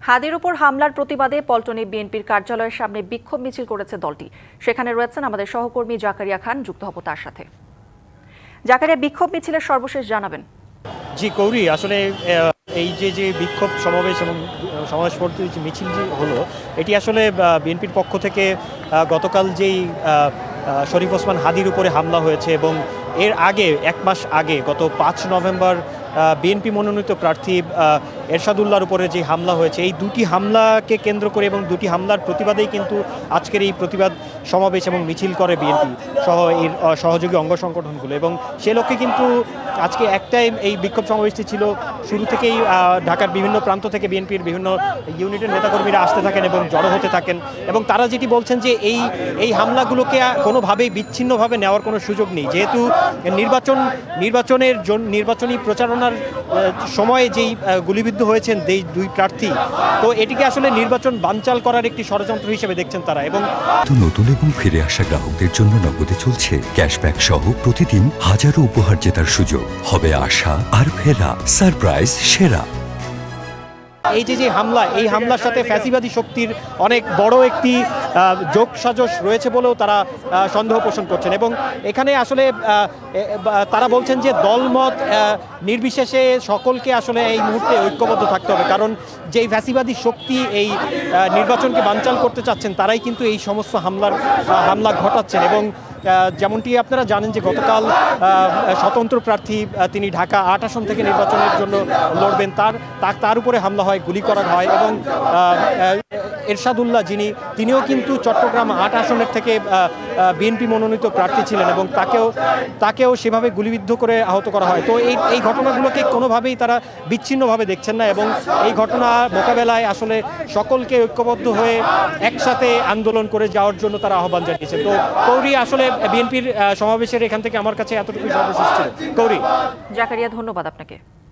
হাদির উপর হামলার প্রতিবাদে পল্টনে বিএনপির কার্যালয়ের সামনে বিক্ষোভ মিছিল করেছে দলটি। সেখানে রয়েছেন আমাদের সহকর্মী জাকারিয়া খান, যুক্ত হব তার সাথে। জাকারিয়া, বিক্ষোভ মিছিলের সর্বশেষ জানাবেন। জি কৌরি, আসলে এই যে বিক্ষোভ সমাবেশ এবং সমাবেশ মিছিল যে হলো, এটি আসলে বিএনপির পক্ষ থেকে গতকাল যেই শরীফ ওসমান হাদির উপরে হামলা হয়েছে এবং এর আগে 1 মাস আগে গত 5 নভেম্বর বিএনপি মনোনীত প্রার্থী এরশাদুল্লাহর উপরে যে হামলা হয়েছে, এই দুটি হামলাকে কেন্দ্র করে এবং দুটি হামলার প্রতিবাদেই কিন্তু আজকের এই প্রতিবাদ সমাবেশ এবং মিছিল করে বিএনপি সহ এর সহযোগী অঙ্গ সংগঠনগুলো। এবং সে লক্ষ্যে কিন্তু আজকে একটাই এই বিক্ষোভ সমাবেশটি ছিল। শুরু থেকেই ঢাকার বিভিন্ন প্রান্ত থেকে বিএনপির বিভিন্ন ইউনিটের নেতাকর্মীরা আসতে থাকেন এবং জড়ো হতে থাকেন, এবং তারা যেটি বলছেন যে এই হামলাগুলোকে কোনোভাবেই বিচ্ছিন্নভাবে নেওয়ার কোনো সুযোগ নেই, যেহেতু নির্বাচনী প্রচারণার সময়ে যেই গুলিবিদ্ধ হয়েছেন দুই প্রার্থী, তো এটিকে আসলে নির্বাচন বানচাল করার একটি ষড়যন্ত্র হিসেবে দেখছেন তারা। এবং নতুন এবং ফিরে আসা গ্রাহকদের জন্য নগদে চলছে ক্যাশব্যাক সহ প্রতিদিন হাজারো উপহার জেতার সুযোগ। হবে আশা আর ফেরা সারপ্রাইজ সেরা। এই যে হামলা, এই হামলার সাথে ফ্যাসিবাদী শক্তির অনেক বড় একটি যোগসাজশ রয়েছে বলেও তারা সন্দেহ পোষণ করছেন। এবং এখানে আসলে তারা বলছেন যে দলমত নির্বিশেষে সকলকে আসলে এই মুহূর্তে ঐক্যবদ্ধ থাকতে হবে, কারণ যেই ফ্যাসিবাদী শক্তি এই নির্বাচনকে বানচাল করতে চাচ্ছেন, তারাই কিন্তু এই সমস্ত হামলা ঘটাচ্ছেন। এবং যেমনটি আপনারা জানেন যে গতকাল স্বতন্ত্র প্রার্থী, তিনি ঢাকা 8 আসন থেকে নির্বাচনের জন্য লড়বেন, তার উপরে হামলা হয়, গুলি করা হয়। এবং এরশাদুল্লাহ তিনিও কিন্তু চট্টগ্রাম 8 আসনের থেকে বিএনপি মনোনীত প্রার্থী ছিলেন, এবং তাকেও সেভাবে গুলিবিদ্ধ করে আহত করা হয়। তো এই ঘটনাগুলোকে কোনোভাবেই তারা বিচ্ছিন্নভাবে দেখছেন না, এবং এই ঘটনা মোকাবেলায় আসলে সকলকে ঐক্যবদ্ধ হয়ে একসাথে আন্দোলন করে যাওয়ার জন্য তারা আহ্বান জানিয়েছেন। তো কৌরি, আসলে বিএনপির সমাবেশের এখান থেকে আমার কাছে এতটুকুই সর্বশেষ ছিল। কৌরি। জাকারিয়া, ধন্যবাদ আপনাকে।